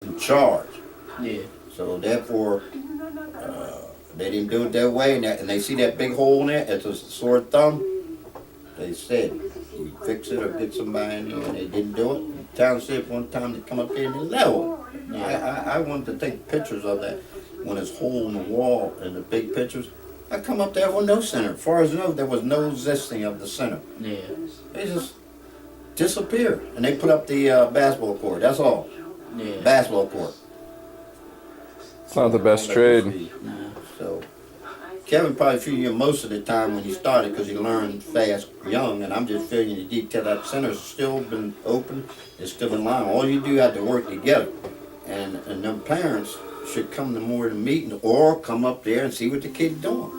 in charge. Yeah. So therefore, they didn't do it that way, and they see that big hole in it. It's a sore thumb. They said, you fix it or get somebody in there, and they didn't do it. The township one time they come up there and they level. I wanted to take pictures of that when it's hole in the wall and the big pictures. I come up there with no center. As far as I know, there was no existing of the center. Yeah. They just disappeared, and they put up the basketball court. That's all. Yeah. Basketball court. It's not the best trade. Nah. So Kevin probably figured you most of the time when he started because he learned fast, young, and I'm just feeling the detail that center's still been open, it's still in line. All you do have to work together, and them parents should come to more of the meeting or come up there and see what the kid's doing.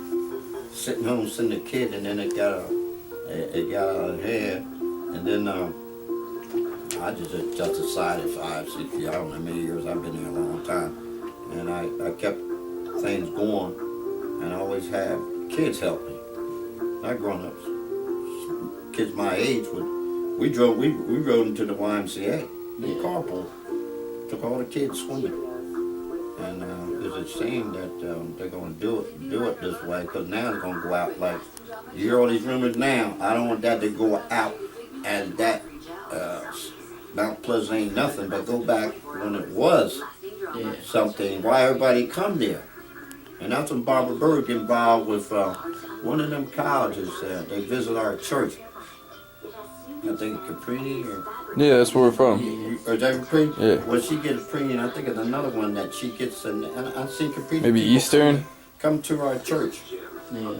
Sitting home, sitting the kid, and then it got out of hand, and then I just decided 5, 6 years, I don't know how many years I've been there a long time, and I kept things going. And I always have kids help me. Not grown-ups. Kids my age we rode into the YMCA. We carpool. Took all the kids swimming. And it's a shame that they're going to do it this way, because now it's going to go out like, you hear all these rumors now. I don't want that to go out as that Mount Pleasant ain't nothing, but go back when it was something. Why everybody come there? And that's when Barbara Bird get involved with one of them colleges. They visit our church. I think Caprini or... Yeah, that's where we're from. Or is that Caprini? Yeah. Well, she gets Caprini, and I think it's another one that she gets, and I see Caprini. Maybe Eastern? Come to our church. Yeah.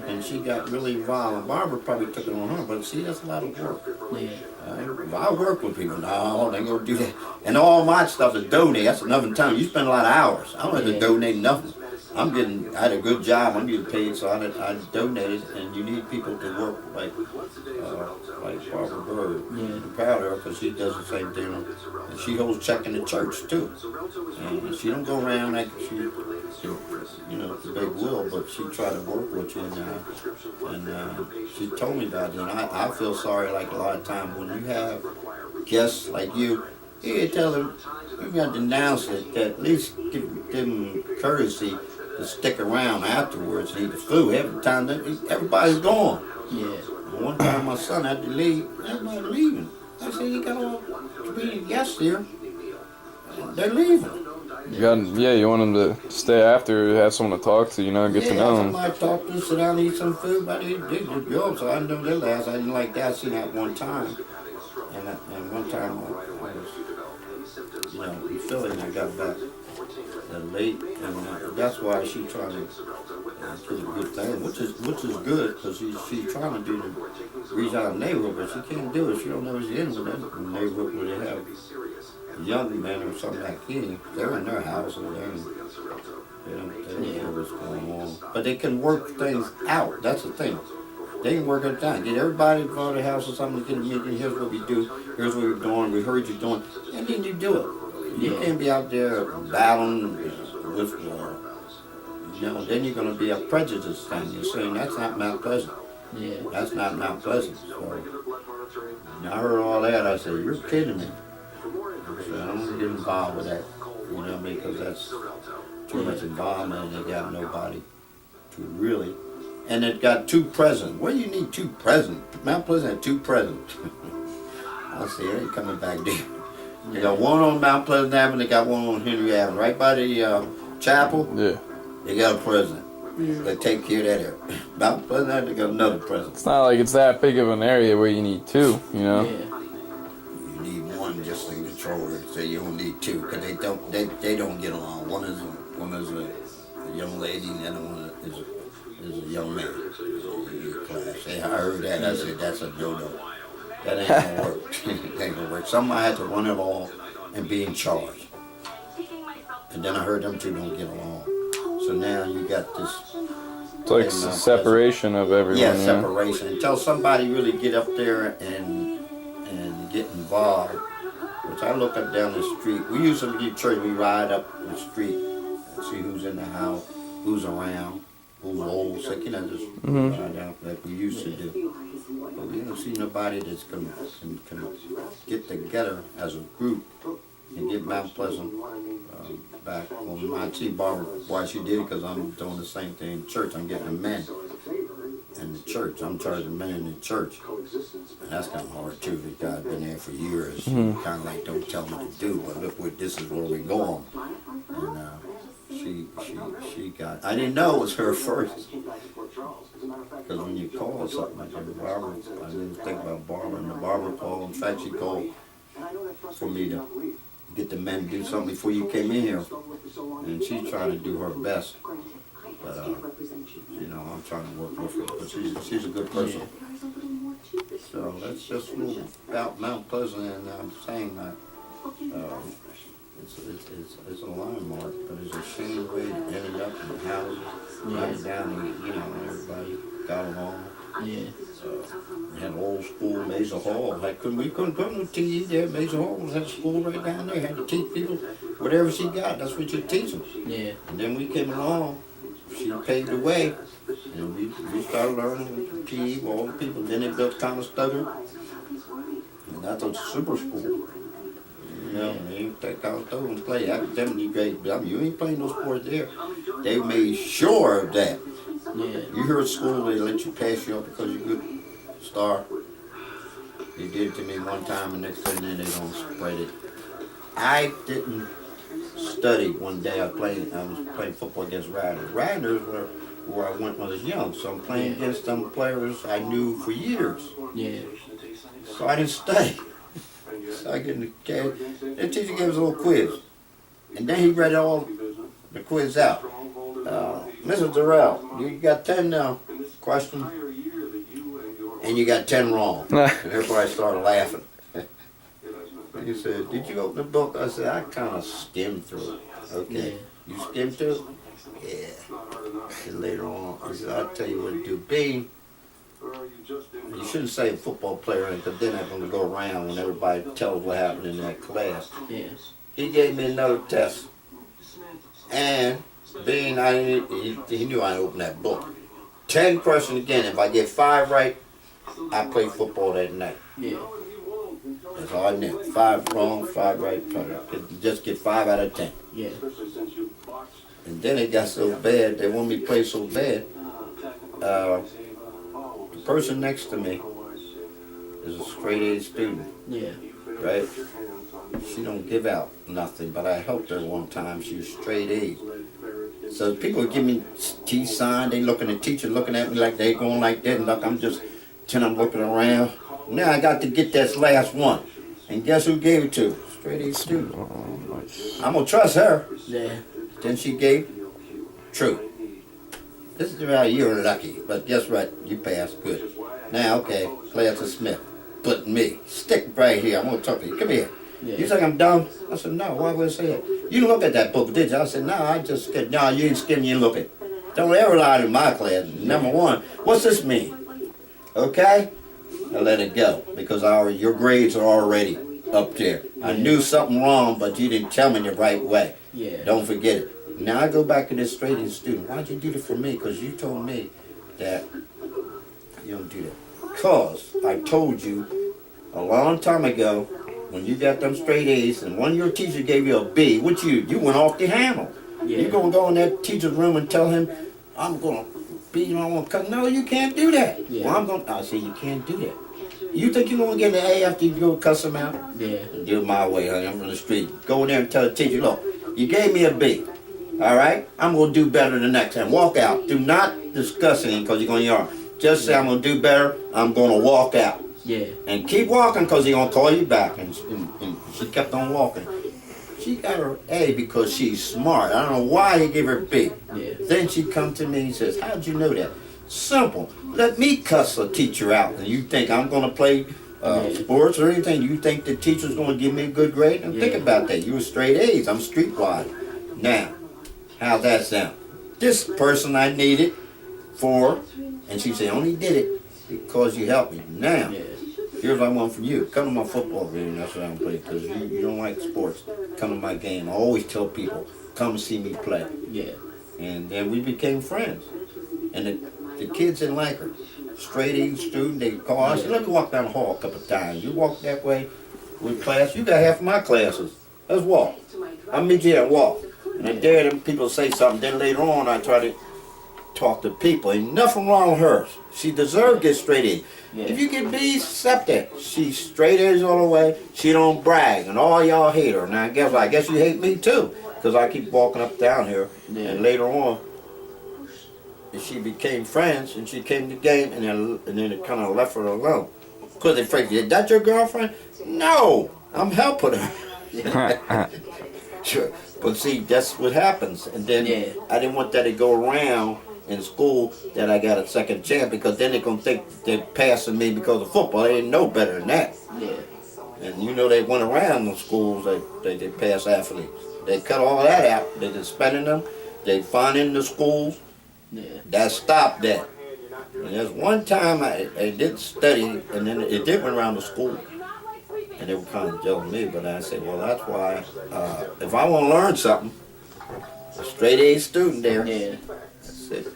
And she got really involved. And Barbara probably took it on her, but see, that's a lot of work. Yeah. I work with people. No, they go do that. And all my stuff is donated. That's another time. You spend a lot of hours. I don't have to donate nothing. I had a good job. I'm getting paid, so I donated. And you need people to work like Barbara Bird. Yeah. I'm proud of her because she does the same thing. And she holds check in the church too. And she don't go around like she the big will, but she try to work with you. And she told me about it. And I feel sorry like a lot of times when you have guests like you tell them you got to denounce it. That at least give them courtesy to stick around afterwards and eat the food. Every time everybody's gone. Yeah. One time my son had to leave. Everybody leaving. I said, you got all comedian guests here. They're leaving. You want them to stay after, have someone to talk to, get to know them. Somebody talk to, sit down and eat some food, but they did good job, so I didn't know their last. I didn't like that. I seen that one time. And one time I was, in Philly, and I got back late, and that's why she trying to do a good thing, which is good, because she's trying to do the reach out in the neighborhood, but she can't do it. She don't know what's in with that neighborhood where they have young men or something like him. They're in their house over there, and they don't know what's going on. But they can work things out. That's the thing. They can work it out. Get everybody involved in the house or something, get a meeting. Here's what we do. Here's what we're doing. We heard you doing. And then you do it. You can't be out there battling with, then you're going to be a prejudice thing. You're saying that's not Mount Pleasant. Yeah. That's not Mount Pleasant. So, I heard all that. I said, you're kidding me. I said, I don't want to get involved with that. You know what I mean? Because that's too much involvement, and they got nobody to really. And it got 2 presidents. Where do you need 2 presidents? Mount Pleasant had 2 presidents. I see, they ain't coming back there. They got one on Mount Pleasant Avenue, they got one on Henry Avenue. Right by the chapel, they got a president. They take care of that area. Mount Pleasant Avenue, they got another president. It's not like it's that big of an area where you need 2, Yeah. You need one just to control it, so you don't need 2, because they don't get along. One is a young lady, and the other one is a young man. I heard that, I said, that's a no-no. That ain't gonna work. It ain't gonna work. Somebody had to run it all and be in charge. And then I heard them 2 don't get along. So now you got this. It's like separation of everyone. Yeah, separation. Until somebody really get up there and get involved. Which I look up down the street. We usually do church. We ride up the street and see who's in the house, who's around, who's old, sick, just ride out like we used to do. But we don't see nobody that's can get together as a group and get Mount Pleasant back on my see Barbara why she did it because I'm doing the same thing in church. I'm getting the men in the church. I'm charging the men in the church. And that's kind of hard too because I've been there for years. Kind of like don't tell me to do, but look what this is where we're going. And she got. I didn't know it was her first. Because when you call something like that, Barbara, I didn't think about Barbara, and the Barbara called. In fact, she called for me to get the men to do something before you came in here, and she's trying to do her best. But you know, I'm trying to work with her. But she's a good person. So that's just a little about Mount Pleasant, and I'm saying that it's a landmark, but it's a shame the way it ended up in the houses, right down, and, you know, everybody got along. Yeah. We had old school Mesa Hall. We couldn't put no TV there. Mesa Hall had a school right down there. Had to teach people whatever she got. That's what you teach them. Yeah. And then we came along. She paved the way, and we started learning PE with all the people. Then they built Thomas Stutter, and that's a super school. You know, they ain't that kind of stuff and play academically great. I mean, you ain't playing no sports there. They made sure of that. Yeah. You hear at school, they let you pass you up because you're a good star. They did it to me one time, and next thing then they don't spread it. I didn't study one day. I was playing football against Weidner. Weidner's where I went when I was young, so I'm playing against some players I knew for years. Yeah. So I didn't study. So I get in the cab. The teacher gave us a little quiz. And then he read all the quiz out. Mrs. Durrell, you got 10 questions, and you got 10 wrong. And everybody started laughing. And he said, did you open the book? I said, I kind of skimmed through it. Okay. Yeah. You skimmed through it? Yeah. And later on, he said, I'll tell you what to do. B, you shouldn't say a football player, because then they're going to go around when everybody tells what happened in that class. Yeah. He gave me another test. And being he knew I'd open that book. 10 questions again. If I get 5 right, I play football that night. Yeah. That's all I knew. 5 wrong, 5 right. Just get 5 out of 10. Yeah. And then it got so bad, they wanted me to play so bad. The person next to me is a straight A student, Yeah. right? She don't give out nothing, but I helped her one time. She was straight A. So people give me T sign, they looking at the teacher looking at me like they going like that, and look, I'm looking around. Now I got to get this last one. And guess who gave it to? Straight A student. I'm gonna trust her. Yeah. Then she gave true. This is how you're lucky, but guess what? You passed good. Now, okay, Clarence Smith, put me. Stick right here. I'm gonna talk to you. Come here. Yeah. You think I'm dumb? I said, no, why would I say that? You didn't look at that book, did you? I said, no, I just skimmed. No, you didn't skim, you didn't look at it. Don't ever lie to my class. Number one, what's this mean? Okay? I let it go, because your grades are already up there. I knew something wrong, but you didn't tell me the right way. Yeah. Don't forget it. Now I go back to this straight A student. Why'd you do this for me? Because you told me that you don't do that. Because I told you a long time ago, when you got them straight A's and one of your teachers gave you a B, what you went off the handle. Yeah. You're going to go in that teacher's room and tell him, I'm going to beat him, I'm going to cut. No, you can't do that. Yeah. Well, I say, you can't do that. You think you're going to get an A after you go cuss him out? Yeah. Do it my way, honey. I'm from the street. Go in there and tell the teacher, look, you gave me a B. All right? I'm going to do better the next time. Walk out. Do not discuss anything because you're going to yell. Just say, I'm going to do better. I'm going to walk out. Yeah. And keep walking because he's going to call you back. And she kept on walking. She got her A because she's smart. I don't know why he gave her B. Yeah. Then she come to me and says, how'd you know that? Simple. Let me cuss a teacher out. And you think I'm going to play sports or anything? You think the teacher's going to give me a good grade? And think about that. You were straight A's. I'm streetwise. Now, how's that sound? This person I needed for, and she said, I only did it because you helped me. Now, here's what I want from you. Come to my football game. That's what I'm playing. Because you don't like sports. Come to my game. I always tell people, come and see me play. Yeah. And then we became friends. And the kids didn't like her. Straight A student, they call. I said, let me walk down the hall a couple of times. You walk that way with class, you got half of my classes. Let's walk. I'll meet you at walk. And I dare them people say something. Then later on, I try to talk to people. Ain't nothing wrong with her. She deserves to get straight A's. Yeah. If you get B's, accept that. She's straight A's all the way. She don't brag, and all y'all hate her. Now I guess you hate me too, because I keep walking up down here. Yeah. And later on, she became friends, and she came to the game, and then it kind of left her alone. Because they afraid, is that your girlfriend? No, I'm helping her. Sure. But see, that's what happens. And then I didn't want that to go around in school that I got a second chance, because then they're going to think they're passing me because of football. They didn't know better than that. Yeah. And you know, they went around the schools, they pass athletes. They cut all that out. They just spending them. They finding the schools. Yeah. That stopped that. And there's one time I did study, and then it did went around the school. And they were kind of joking me, but I said, well, that's why, if I want to learn something, a straight A student there. Yeah. That's it.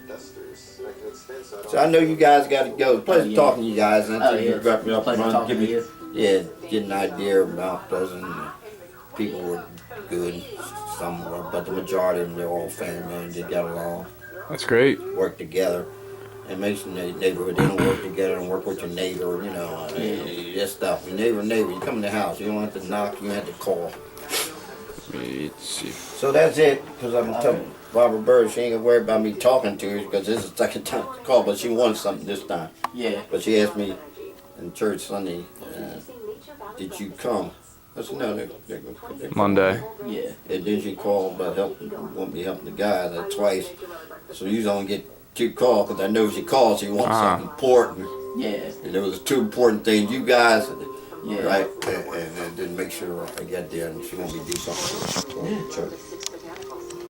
So I know you guys got to go. Pleasure talking to you guys. Until you wrap me up, Pleasure talking to you. Yeah, get an idea about Pleasant. People were good, some were, but the majority of them, they're all family men. They got along, That's great. work together. And make some neighborhood, they don't work together and work with your neighbor, you know, that stuff. Your neighbor, you come in the house, you don't have to knock, you don't have to call. Let's see. So that's it, because I'm telling Barbara Bird, she ain't gonna worry about me talking to her, because this is the second time to call, but she wanted something this time. Yeah. But she asked me in church Sunday, did you come? I said, no, they're Monday. Yeah. And then she called about want me helping the guys twice. So you don't get two calls, because I know if she calls, she wants something important. Yeah. And there was two important things, you guys, Yeah. right? And then make sure I get there, and she want me to do something for the church.